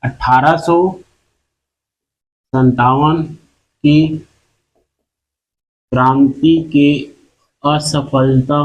1857 की क्रांति के असफलता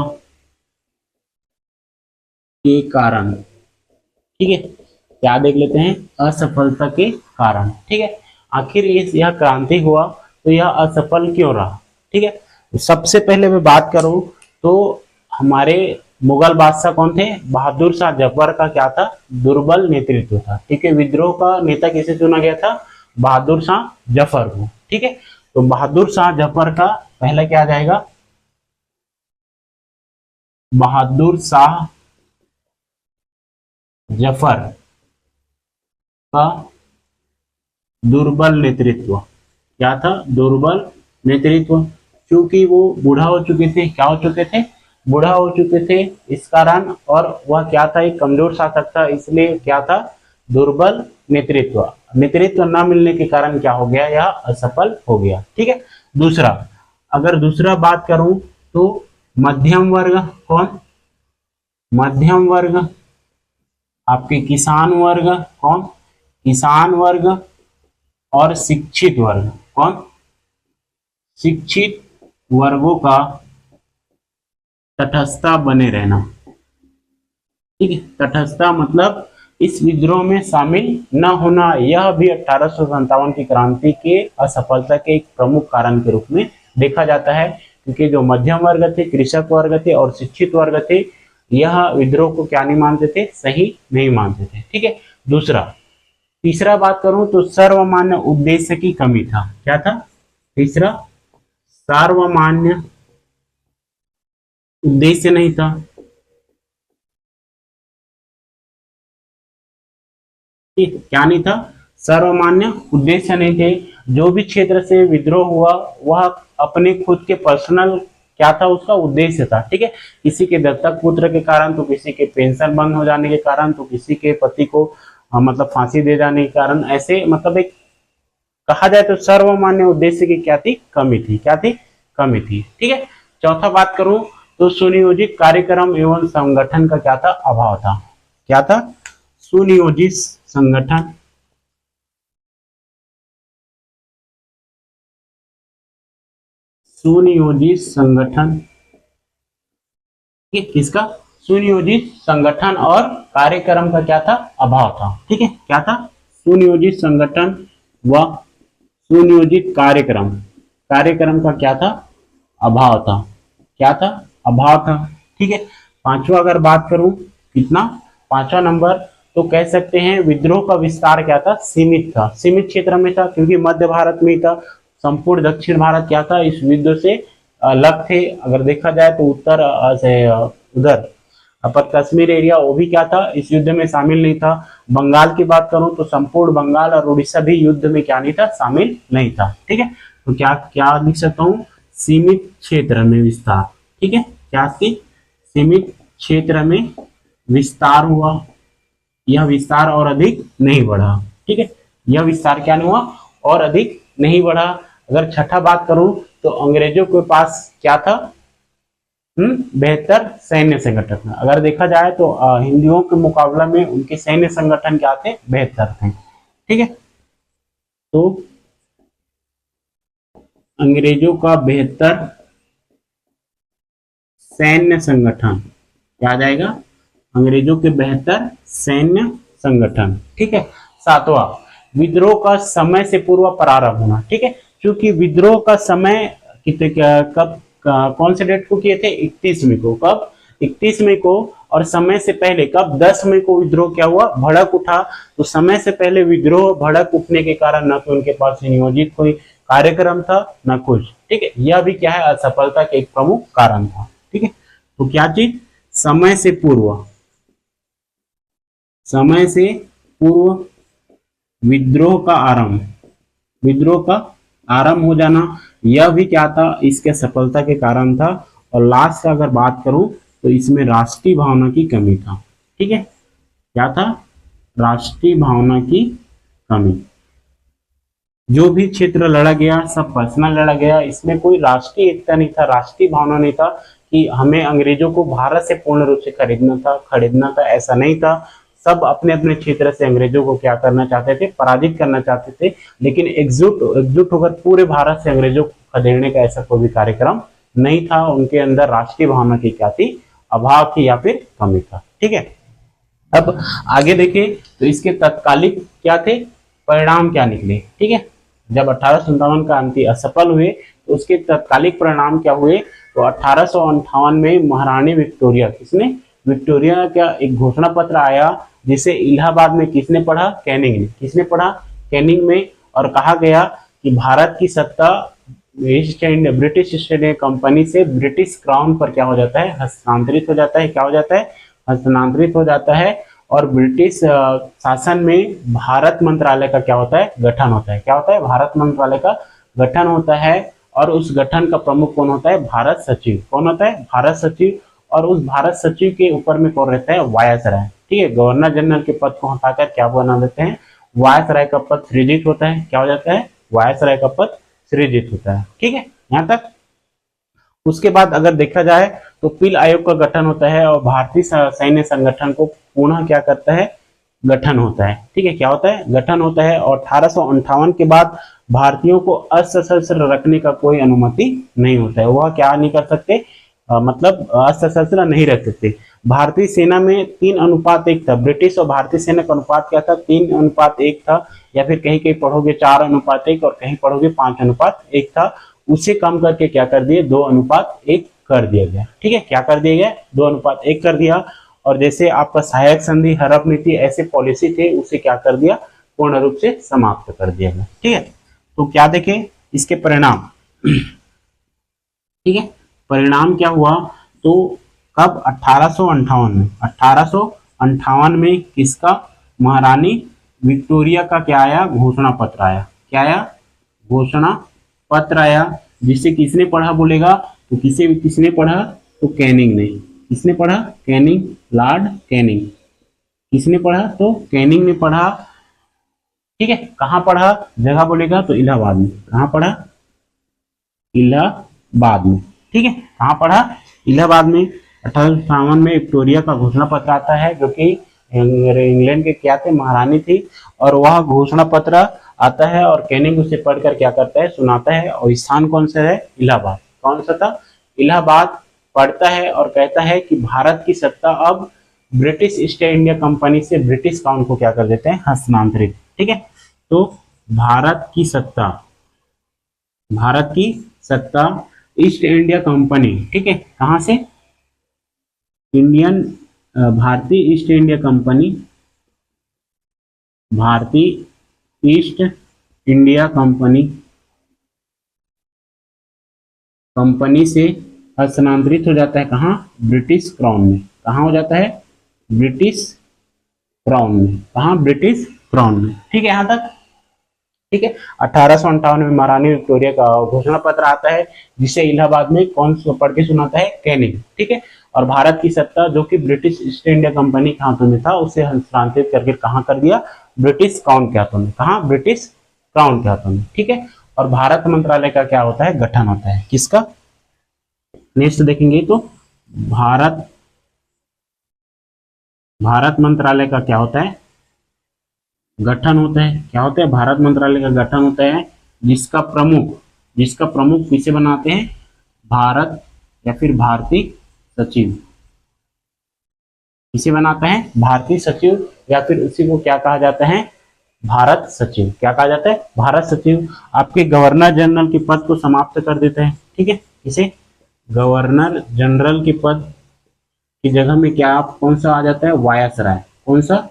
के कारण, ठीक है, क्या देख लेते हैं, असफलता के कारण, ठीक है, आखिर यह क्रांति हुआ तो यह असफल क्यों रहा, ठीक है। सबसे पहले मैं बात करूं तो हमारे मुगल बादशाह कौन थे, बहादुर शाह जफर का क्या था, दुर्बल नेतृत्व था, ठीक है। विद्रोह का नेता किसे चुना गया था, बहादुर शाह जफर को, ठीक है। तो बहादुर शाह जफर का पहला क्या आ जाएगा, बहादुर शाह जफर का दुर्बल नेतृत्व, क्या था, दुर्बल नेतृत्व, क्योंकि वो बूढ़ा हो चुके थे, क्या हो चुके थे, बूढ़ा हो चुके थे, इस कारण, और वह क्या था, एक कमजोर शासक था, इसलिए क्या था, दुर्बल नेतृत्व, नेतृत्व न मिलने के कारण क्या हो गया, यह असफल हो गया, ठीक है। दूसरा, अगर दूसरा बात करूं तो मध्यम वर्ग, कौन, मध्यम वर्ग, आपके किसान वर्ग, कौन, किसान वर्ग, और शिक्षित वर्ग, कौन, शिक्षित वर्गों का तटस्थता बने रहना, ठीक है। तटस्थता मतलब इस विद्रोह में शामिल न होना, यह भी 1857 की क्रांति के असफलता के एक प्रमुख कारण के रूप में देखा जाता है, क्योंकि जो मध्यम वर्ग थे, कृषक वर्ग थे और शिक्षित वर्ग थे, यह विद्रोह को क्या नहीं मानते थे, सही नहीं मानते थे, ठीक है। दूसरा, तीसरा बात करूं तो सर्वमान्य उद्देश्य की कमी था, क्या था, तीसरा, सर्वमान्य उद्देश्य नहीं था, क्या नहीं था, सर्वमान्य उद्देश्य नहीं थे। जो भी क्षेत्र से विद्रोह हुआ वह अपने खुद के पर्सनल क्या था, उसका उद्देश्य था, ठीक है। किसी के दत्तक पुत्र के कारण, तो किसी के पेंशन बंद हो जाने के कारण, तो किसी के पति को मतलब फांसी दे जाने के कारण, ऐसे मतलब एक कहा जाए तो सर्वमान्य उद्देश्य की क्या थी, कमी थी, क्या थी, कमी थी, ठीक है। चौथा बात करूं तो सुनियोजित कार्यक्रम एवं संगठन का क्या था, अभाव था, क्या था, सुनियोजित संगठन, सुनियोजित संगठन, किसका, सुनियोजित संगठन और कार्यक्रम का क्या था, अभाव था, ठीक है। क्या था, सुनियोजित संगठन व सुनियोजित कार्यक्रम, कार्यक्रम का क्या था, अभाव था, क्या था, अभाव था, ठीक है। पांचवा अगर बात करूं, कितना, पांचवा नंबर, तो कह सकते हैं विद्रोह का विस्तार क्या था, सीमित था, सीमित क्षेत्र में था, क्योंकि मध्य भारत में था, संपूर्ण दक्षिण भारत क्या था, इस युद्ध से अलग थे। अगर देखा जाए तो उत्तर से उधर अपर कश्मीर एरिया वो भी क्या था, इस युद्ध में शामिल नहीं था। बंगाल की बात करूं तो संपूर्ण बंगाल और उड़ीसा भी युद्ध में क्या नहीं था, शामिल नहीं था, ठीक है। तो क्या क्या लिख सकता हूँ, सीमित क्षेत्र में विस्तार, ठीक है, क्या सीमित क्षेत्र में विस्तार हुआ, यह विस्तार और अधिक नहीं बढ़ा, ठीक है, यह विस्तार क्या नहीं हुआ और अधिक नहीं बढ़ा। अगर छठा बात करूं तो अंग्रेजों के पास क्या था, बेहतर सैन्य संगठन। अगर देखा जाए तो हिंदियों के मुकाबला में उनके सैन्य संगठन क्या थे, बेहतर थे, ठीक है। तो अंग्रेजों का बेहतर सैन्य संगठन क्या आ जाएगा, अंग्रेजों के बेहतर सैन्य संगठन, ठीक है। सातवां, विद्रोह का समय से पूर्व प्रारंभ होना, ठीक है, क्योंकि विद्रोह का समय कितने कब कौन से डेट को किए थे, 31 मई को, कब, 31 मई को, और समय से पहले कब, 10 मई को विद्रोह क्या हुआ, भड़क उठा। तो समय से पहले विद्रोह भड़क उठने के कारण न तो उनके पास नियोजित कोई कार्यक्रम था न कुछ, ठीक है, यह भी क्या है, असफलता के एक प्रमुख कारण था, ठीक है। तो क्या चीज, समय से पूर्व, समय से पूर्व विद्रोह का आरंभ, विद्रोह का आरंभ हो जाना, यह भी क्या था, इसके सफलता के कारण था। और लास्ट अगर बात करूं तो इसमें राष्ट्रीय भावना की कमी था, ठीक है, क्या था, राष्ट्रीय भावना की कमी। जो भी क्षेत्र लड़ा गया सब पर्सनल लड़ा गया, इसमें कोई राष्ट्रीय एकता नहीं था, राष्ट्रीय भावना नहीं था कि हमें अंग्रेजों को भारत से पूर्ण रूप से खरीदना था, ऐसा नहीं था। सब अपने अपने क्षेत्र से अंग्रेजों को क्या करना चाहते थे, पराजित करना चाहते थे, लेकिन एकजुट होकर पूरे भारत से अंग्रेजों को खदेड़ने का ऐसा कोई भी कार्यक्रम नहीं था। उनके अंदर राष्ट्रीय भावना की क्या थी, अभाव थी या फिर कमी था। ठीक है, अब आगे देखें तो इसके तत्कालिक क्या थे, परिणाम क्या निकले। ठीक है, जब 1857 का क्रांति असफल हुए तो उसके तत्कालिक परिणाम क्या हुए, तो 1858 में महारानी विक्टोरिया, किसने, विक्टोरिया का एक घोषणा पत्र आया जिसे इलाहाबाद में किसने पढ़ा, कैनिंग ने। किसने पढ़ा, कैनिंग में। और कहा गया कि भारत की सत्ता ब्रिटिश ईस्ट इंडिया कंपनी से ब्रिटिश क्राउन पर क्या हो जाता है, हस्तांतरित हो जाता है। क्या हो जाता है, हस्तांतरित हो जाता है। और ब्रिटिश शासन में भारत मंत्रालय का क्या होता है, गठन होता है। क्या होता है, भारत मंत्रालय का गठन होता है। और उस गठन का प्रमुख कौन होता है, भारत सचिव। कौन होता है, भारत सचिव। और उस भारत सचिव के ऊपर में कौन रहता है, वायसराय। ठीक है, गवर्नर जनरल के पद को हटाकर क्या बना देते हैं, वायसराय का पद सृजित होता है। क्या हो जाता है, वायसराय का पद सृजित होता है। ठीक है, यहाँ तक। उसके बाद अगर देखा जाए तो पील आयोग का गठन होता है और भारतीय सैन्य संगठन को पुनः क्या करता है, गठन होता है। ठीक है, क्या होता है, गठन होता है। और 1858 के बाद भारतीयों को असशस्त्र रखने का कोई अनुमति नहीं होता है। वह क्या नहीं कर सकते, मतलब असशस्त्र नहीं रख सकते। भारतीय सेना में 3:1 था। ब्रिटिश और भारतीय सेना का अनुपात क्या था, 3:1 था। या फिर कहीं कहीं पढ़ोगे 4:1 और कहीं पढ़ोगे 5:1 था। उसे कम करके क्या कर दिए, 2:1 कर दिया गया। ठीक है, क्या कर दिया गया, 2:1 कर दिया। और जैसे आपका सहायक संधि, हड़प नीति, ऐसे पॉलिसी थे, उसे क्या कर दिया, पूर्ण रूप से समाप्त कर दिया गया। ठीक है, तो क्या देखें इसके परिणाम। ठीक है, परिणाम क्या हुआ, तो कब, 1858 में किसका, महारानी विक्टोरिया का क्या आया, घोषणा पत्र आया। क्या आया, घोषणा पत्र आया, जिसे किसने पढ़ा बोलेगा, तो किसने पढ़ा, तो कैनिंग ने। किसने पढ़ा, कैनिंग, लॉर्ड कैनिंग। किसने पढ़ा, तो कैनिंग ने पढ़ा। ठीक है, कहां पढ़ा, जगह बोलेगा तो इलाहाबाद में। कहां पढ़ा, इलाहाबाद में। ठीक है, कहां पढ़ा, इलाहाबाद में। 1858 में विक्टोरिया का घोषणा पत्र आता है, जो कि इंग्लैंड के क्या थे, महारानी थी। और वह घोषणा पत्र आता है और कैनिंग उसे पढ़कर क्या करता है, सुनाता है। और स्थान कौन सा है, इलाहाबाद। कौन सा था, इलाहाबाद। पढ़ता है और कहता है कि भारत की सत्ता अब ब्रिटिश ईस्ट इंडिया कंपनी से ब्रिटिश क्राउन को क्या कर देते हैं, हस्तांतरित। ठीक है, तो भारत की सत्ता ईस्ट इंडिया कंपनी, ठीक है, कहां से, भारतीय ईस्ट इंडिया कंपनी, भारतीय ईस्ट इंडिया कंपनी से हस्तांतरित हो जाता है। कहां, ब्रिटिश क्राउन में। कहां हो जाता है, ब्रिटिश क्राउन में। कहां, ब्रिटिश क्राउन में। ठीक है, यहां तक। ठीक है, 1858 में महारानी विक्टोरिया का घोषणा पत्र आता है, जिसे इलाहाबाद में कौन पढ़ के सुनाता है, कैनिंग। ठीक है, और भारत की सत्ता जो कि ब्रिटिश ईस्ट इंडिया कंपनी के हाथों में था, उसे हस्तांतरित करके कहां कर दिया, ब्रिटिश क्राउन के हाथों में। कहां, ब्रिटिश क्राउन के हाथों में। ठीक है, और भारत मंत्रालय का क्या होता है, गठन होता है। किसका, नेक्स्ट देखेंगे तो भारत मंत्रालय का क्या होता है, गठन होता है। क्या होता है, भारत मंत्रालय का गठन होता है, जिसका प्रमुख किसे बनाते हैं, भारत या फिर भारतीय सचिव। किसे बनाता है, भारतीय सचिव, या फिर उसी को क्या कहा जाता है, भारत सचिव। क्या कहा जाता है, भारत सचिव। आपके गवर्नर जनरल के पद को समाप्त कर देते हैं। ठीक है, इसे गवर्नर जनरल के पद की जगह में क्या कौन सा आ जाता है, वायसराय। कौन सा,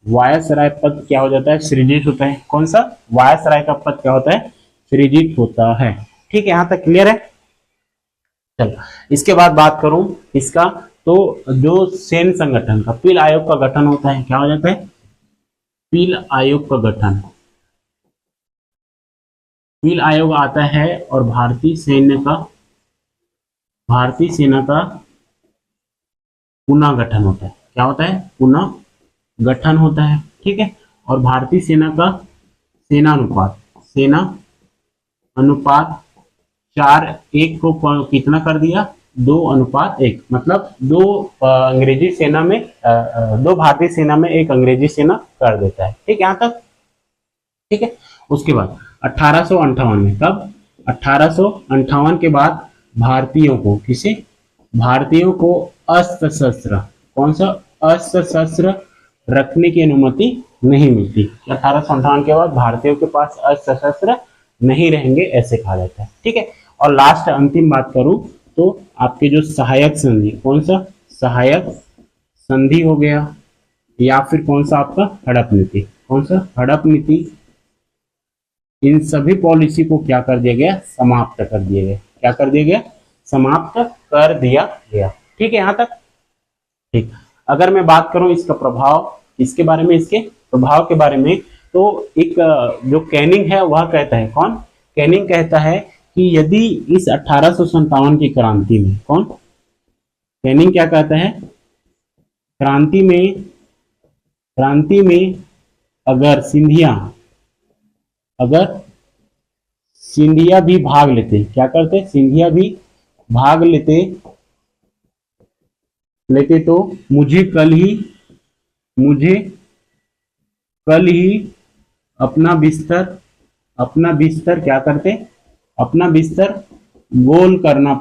वायसराय पद क्या हो जाता है, सृजित होता है। कौन सा, वायसराय का पद क्या होता है, सृजित होता है। ठीक है, यहां तक क्लियर है। चलो, इसके बाद बात करूं इसका, तो जो सैन्य संगठन का पील आयोग का गठन होता है, क्या हो जाता है, पील आयोग का गठन। पील आयोग आता है और भारतीय सेना का पुनः गठन होता है। क्या होता है, पुनः गठन होता है। ठीक है, और भारतीय सेना का सेना अनुपात 4:1 को कितना कर दिया, 2:1, मतलब दो अंग्रेजी सेना में दो भारतीय सेना में एक अंग्रेजी सेना कर देता है। ठीक, यहाँ तक ठीक है। उसके बाद 1858 में, कब 1858 के बाद भारतीयों को, किसे, भारतीयों को अस्त्र शस्त्र, कौन सा, अस्त्र शस्त्र रखने की अनुमति नहीं मिलती। 1858 के बाद भारतीयों के पास अस्त्र शस्त्र नहीं रहेंगे, ऐसे कहा जाता है। ठीक है। और लास्ट अंतिम बात करूं तो आपके जो सहायक संधि, कौन सा, सहायक संधि हो गया, या फिर कौन सा आपका हड़प नीति, कौन सा, हड़प नीति, इन सभी पॉलिसी को क्या कर दिया गया, समाप्त कर दिया गया। क्या कर दिया गया, समाप्त कर दिया गया। ठीक है, यहां तक ठीक। अगर मैं बात करूं इसका प्रभाव, इसके बारे में, इसके प्रभाव के बारे में, तो एक जो कैनिंग है वह कहता है, कौन, कैनिंग कहता है कि यदि इस 1857 की क्रांति में, कौन, कैनिंग क्या कहता है, क्रांति में अगर सिंधिया भी भाग लेते, क्या करते, सिंधिया भी भाग लेते तो मुझे कल ही अपना बिस्तर क्या करते, अपना बिस्तर गोल करना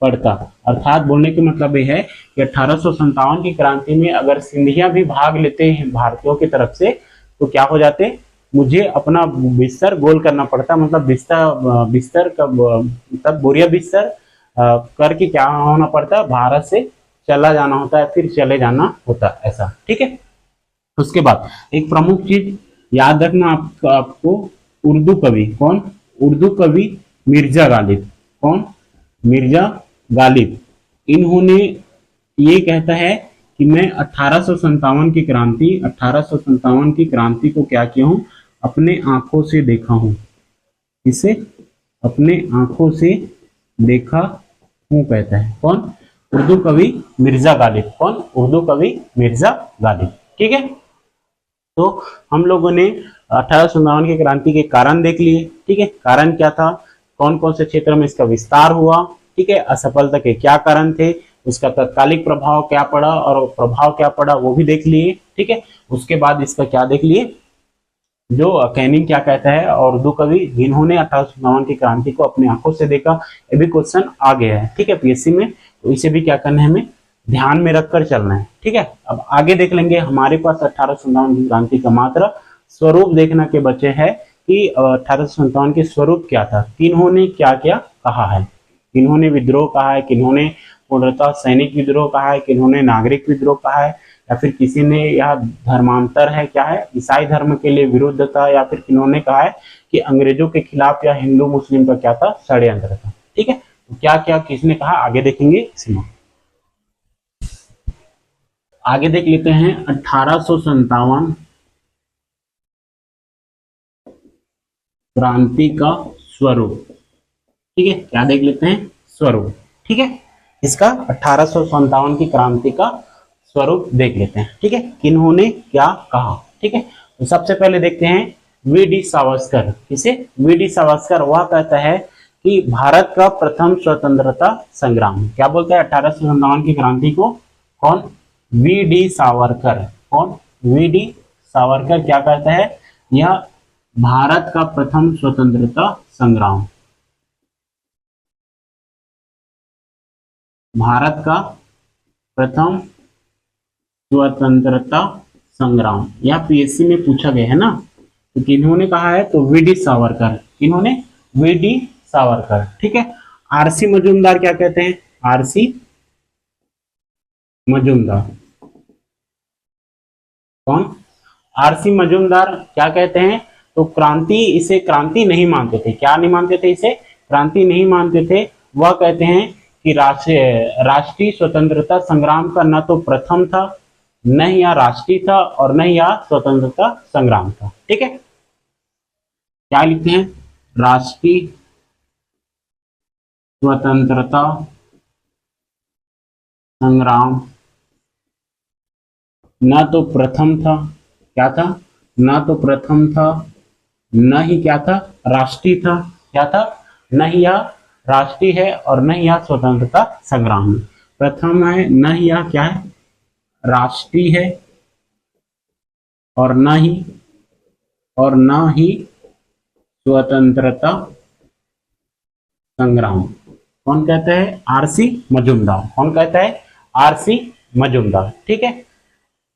पड़ता। अर्थात बोलने के मतलब ये है कि 1857 की क्रांति में अगर सिंधिया भी भाग लेते हैं भारतीयों की तरफ से, तो क्या हो जाते, मुझे अपना बिस्तर गोल करना पड़ता, मतलब बिस्तर का मतलब बोरिया बिस्तर करके क्या होना पड़ता, भारत से चला जाना होता है, फिर चले जाना होता है, ऐसा। ठीक है। उसके बाद एक प्रमुख चीज याद रखना आपको, उर्दू कवि, कौन, उर्दू कवि मिर्जा गालिब, कौन, मिर्जा गालिब, इन्होंने ये कहता है कि मैं 1857 की क्रांति को क्या किया हूं, अपने आंखों से देखा हूं, इसे अपने आंखों से देखा हूं, कहता है कौन, उर्दू कवि मिर्जा गालिब, कौन, उर्दू कवि मिर्जा गालिब। ठीक है। तो हम लोगों ने 1857 की क्रांति के कारण देख लिए। ठीक है, कारण क्या था, कौन कौन से क्षेत्र में इसका विस्तार हुआ। ठीक है, असफलता के क्या कारण थे, उसका तत्कालिक प्रभाव क्या पड़ा और प्रभाव क्या पड़ा वो भी देख लिए। ठीक है, उसके बाद इसका क्या देख लिए, जो कैनिंग क्या कहता है और उर्दू कवि जिन्होंने 1857 की क्रांति को अपनी आंखों से देखा, ये भी क्वेश्चन आ गया है। ठीक है, पीएससी में, तो इसे भी क्या करना है, हमें ध्यान में रखकर चलना है। ठीक है, अब आगे देख लेंगे। हमारे पास 1857 की क्रांति का मात्र स्वरूप देखना के बचे है कि 1857 के स्वरूप क्या था, किन्होंने क्या क्या कहा है, किन्होंने विद्रोह कहा है, किन्होंने पूर्णतः सैनिक विद्रोह कहा है, किन्होंने नागरिक विद्रोह कहा है, या फिर किसी ने यह धर्मांतर है, क्या है, ईसाई धर्म के लिए विरुद्ध था, या फिर किन्होंने कहा है कि अंग्रेजों के खिलाफ या हिंदू मुस्लिम का क्या था, षड्यंत्र था। ठीक है, तो क्या क्या किसने कहा आगे देखेंगे इसमें। आगे देख लेते हैं 1857 क्रांति का स्वरूप। ठीक है, क्या देख लेते हैं, स्वरूप। ठीक है, इसका 1857 की क्रांति का स्वरूप देख लेते हैं। ठीक है, किन्होंने क्या कहा। ठीक है, तो सबसे पहले देखते हैं वी.डी. सावरकर। किसे, वी.डी. सावरकर, वह कहता है कि भारत का प्रथम स्वतंत्रता संग्राम, क्या बोलता है 1857 की क्रांति को, कौन, वी.डी. सावरकर, कौन, वी.डी. सावरकर क्या कहता है, यह भारत का प्रथम स्वतंत्रता संग्राम, भारत का प्रथम स्वतंत्रता संग्राम, यह पीएससी में पूछा गया है ना, तो किन्होंने कहा है, तो वी.डी. सावरकर, किन्होंने, वी.डी. सावरकर। ठीक है, आरसी मजूमदार क्या कहते हैं, आरसी मजूमदार, कौन, आरसी मजूमदार क्या कहते हैं, तो क्रांति, इसे क्रांति नहीं मानते थे, क्या नहीं मानते थे, इसे क्रांति नहीं मानते थे। वह कहते हैं कि राष्ट्रीय स्वतंत्रता संग्राम का न तो प्रथम था, न ही यह राष्ट्रीय था, और न ही यह स्वतंत्रता संग्राम था। ठीक है, क्या लिखते हैं, राष्ट्रीय स्वतंत्रता संग्राम न तो प्रथम था, क्या था, न तो प्रथम था, न ही क्या था, राष्ट्रीय था, क्या था, न ही यह राष्ट्रीय है और न यह स्वतंत्रता संग्राम है। प्रथम है न यह क्या है, राष्ट्रीय है और न ही स्वतंत्रता संग्राम। कौन कहता है, आरसी मजूमदार। कौन कहता है, आरसी मजूमदार। ठीक है।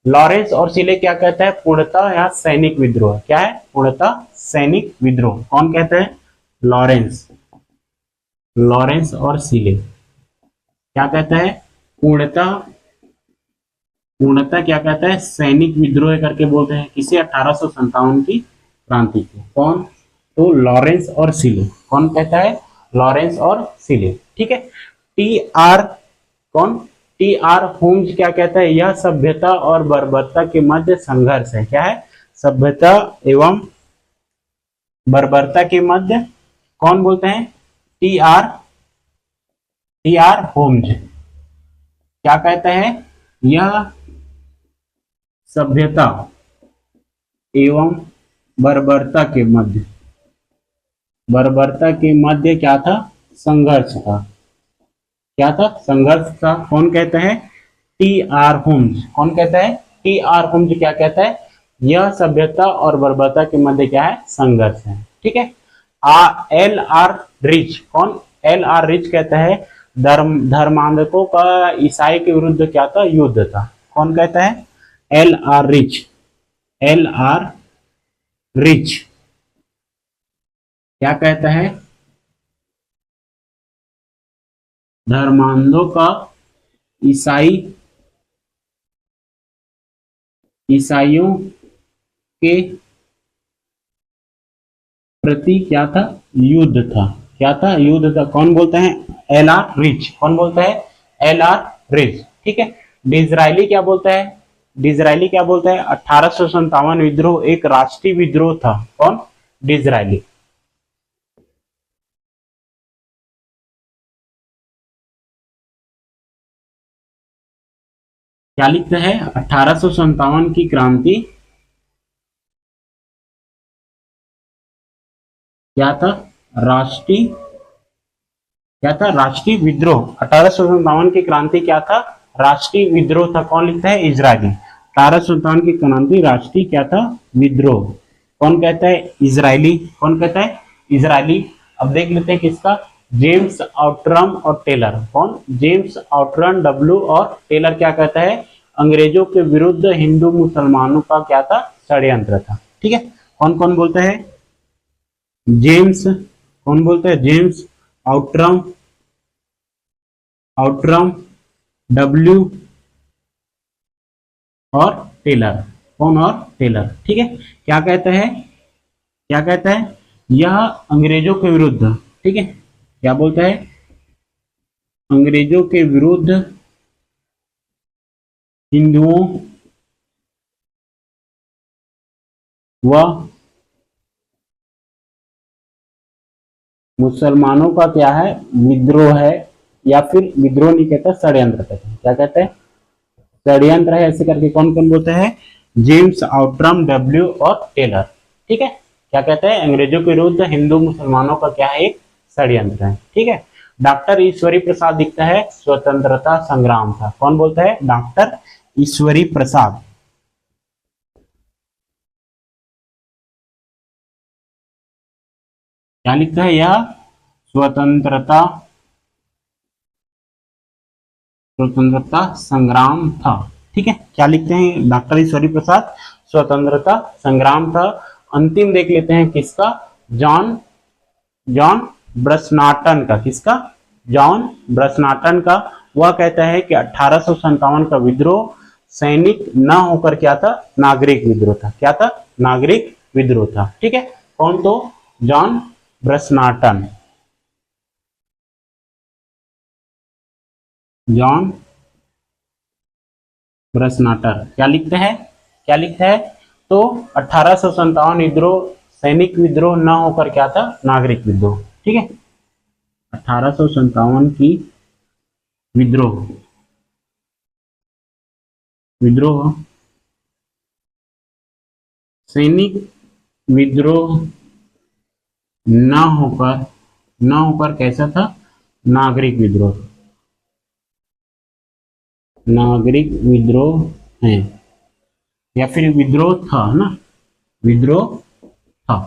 लॉरेंस और सिले क्या कहता है, पूर्णतः या सैनिक विद्रोह। क्या है, पूर्णतः सैनिक विद्रोह। कौन कहता है, लॉरेंस। लॉरेंस और सिले क्या कहता है, पूर्णतः क्या कहता है, सैनिक विद्रोह करके बोलते हैं। किसे, 1857 की क्रांति को। कौन, तो लॉरेंस और सिले। कौन कहता है, लॉरेंस और सिले। ठीक है। टी आर, कौन, टी आर होम्स क्या कहता है, यह सभ्यता और बर्बरता के मध्य संघर्ष है। क्या है, सभ्यता एवं बर्बरता के मध्य। कौन बोलते हैं, टी आर होम्स क्या कहता है, यह सभ्यता एवं बर्बरता के मध्य, बर्बरता के मध्य क्या था, संघर्ष था। क्या था, संघर्ष था। कौन कहता है, टी आर होम्स। कौन कहता है, टी आर होम्स क्या कहता है, यह सभ्यता और बर्बरता के मध्य क्या है, संघर्ष है। ठीक है। L R rich. कौन, एल आर रिच कहता है धर्मांधकों का ईसाई के विरुद्ध क्या था, युद्ध था। कौन कहता है, L R rich. L R rich क्या कहता है, धर्मांधों का ईसाइयों के प्रति क्या था, युद्ध था। क्या था, युद्ध था। कौन बोलता है, एल आर रिच। कौन बोलता है, एल आर रिच। ठीक है। डिजरायली क्या बोलता है, डिजरायली क्या बोलता है, 1857 विद्रोह एक राष्ट्रीय विद्रोह था। कौन, डिजरायली। क्या लिखता है, 1857 की क्रांति क्या था, राष्ट्रीय, क्या था, राष्ट्रीय विद्रोह। 1857 की क्रांति क्या था, राष्ट्रीय विद्रोह था। कौन लिखता है, इजरायली। 1857 की क्रांति राष्ट्रीय क्या था, विद्रोह। कौन कहता है, इजरायली। कौन कहता है, इजरायली। अब देख लेते हैं किसका, जेम्स आउटरम और टेलर। कौन, जेम्स आउटरम डब्ल्यू और टेलर क्या कहता है, अंग्रेजों के विरुद्ध हिंदू मुसलमानों का क्या था, षड्यंत्र था। ठीक है। कौन कौन बोलता है, जेम्स, कौन बोलता है, जेम्स आउटरम, डब्ल्यू और टेलर। कौन, और टेलर। ठीक है। क्या कहता है, क्या कहता है, यह अंग्रेजों के विरुद्ध, ठीक है, क्या बोलता है, अंग्रेजों के विरुद्ध हिंदुओं व मुसलमानों का क्या है, विद्रोह है, या फिर विद्रोह नहीं कहता, षड्यंत्र कहता है। क्या कहते हैं, षड्यंत्र है, ऐसे करके कौन कौन बोलते हैं, जेम्स आउटरम डब्ल्यू और टेलर। ठीक है। क्या कहते हैं, अंग्रेजों के विरुद्ध हिंदू मुसलमानों का क्या है, एक षड्यंत्र है। ठीक है। डॉक्टर ईश्वरी प्रसाद लिखता है स्वतंत्रता संग्राम था। कौन बोलता है, डॉक्टर ईश्वरी प्रसाद। क्या लिखता है, यह स्वतंत्रता संग्राम था। ठीक है। क्या लिखते हैं डॉक्टर ईश्वरी प्रसाद, स्वतंत्रता संग्राम था। अंतिम देख लेते हैं किसका, जॉन ब्रसनाटन का। किसका, जॉन ब्रसनाटन का। वह कहता है कि 1857 का विद्रोह सैनिक न होकर क्या था, नागरिक विद्रोह था। क्या था, नागरिक विद्रोह था। ठीक है। कौन, तो जॉन ब्रसनाटन, जॉन ब्रसनाटर। क्या लिखते हैं, क्या लिखता है, तो 1857 विद्रोह सैनिक विद्रोह न होकर क्या था, नागरिक विद्रोह। ठीक है। 1857 की विद्रोह, विद्रोह सैनिक विद्रोह न होकर कैसा था, नागरिक विद्रोह, नागरिक विद्रोह है या फिर विद्रोह था ना, विद्रोह था।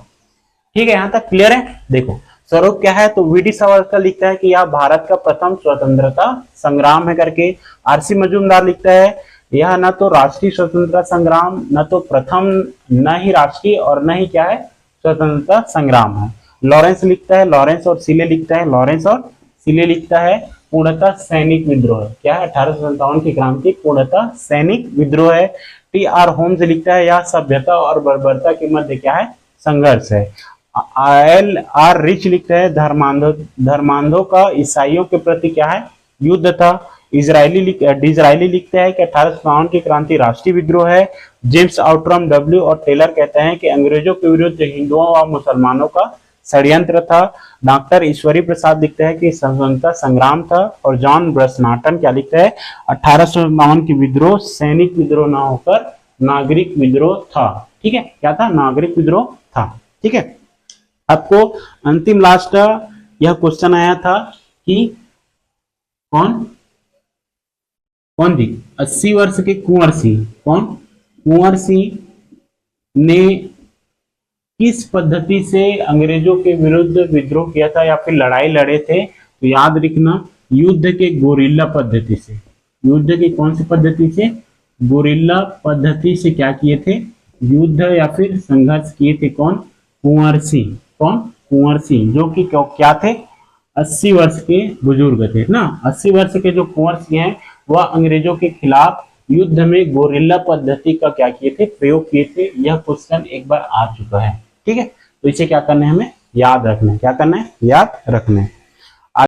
ठीक है, यहां तक क्लियर है। देखो स्वरूप क्या है, तो वीडी सावरकर लिखता है कि यह भारत का प्रथम स्वतंत्रता संग्राम है करके। आरसी मजूमदार लिखता है यह न तो राष्ट्रीय स्वतंत्रता संग्राम, न तो प्रथम, न ही राष्ट्रीय और न ही क्या है स्वतंत्रता संग्राम है। लॉरेंस लिखता है, लॉरेंस और सिले लिखता है, लॉरेंस और सिले लिखता है पूर्णतः सैनिक विद्रोह है। क्या है 1857 की क्रांति पूर्णतः सैनिक विद्रोह है। टी आर होम्स लिखता है यह सभ्यता और बर्बरता के मध्य क्या है संघर्ष है। एल आर रिच लिखता है धर्मांधों का ईसाइयों के प्रति क्या है युद्ध था। डिजरायली लिखता है कि 1857 की क्रांति राष्ट्रीय विद्रोह है। जेम्स आउटरम, डब्ल्यू और टेलर कहते हैं कि अंग्रेजों के विरुद्ध हिंदुओं व मुसलमानों का षड्यंत्र था। डॉक्टर ईश्वरी प्रसाद लिखता है कि स्वतंत्रता संग्राम था। और जॉन ब्रसनाटन क्या लिखता है 1857 की विद्रोह सैनिक विद्रोह न होकर नागरिक विद्रोह था। ठीक है, क्या था नागरिक विद्रोह था। ठीक है, आपको अंतिम लास्ट यह क्वेश्चन आया था कि कौन थी 80 वर्ष के कुंवर सिंह, कौन कुंवर सिंह ने किस पद्धति से अंग्रेजों के विरुद्ध विद्रोह किया था या फिर लड़ाई लड़े थे, तो याद रखना युद्ध के गोरिल्ला पद्धति से। युद्ध की कौन सी पद्धति से, गोरिल्ला पद्धति से क्या किए थे युद्ध या फिर संघर्ष किए थे। कौन कुंवर सिंह, कौन कुंवर सिंह जो कि क्या थे 80 वर्ष के बुजुर्ग थे ना। 80 वर्ष के जो कुंवर सिंह हैं वह अंग्रेजों के खिलाफ युद्ध में गोरिल्ला पद्धति का क्या किए थे प्रयोग किए थे। यह क्वेश्चन एक बार आ चुका है। ठीक है, तो इसे क्या करना है हमें याद रखना है। क्या करना है याद रखना है।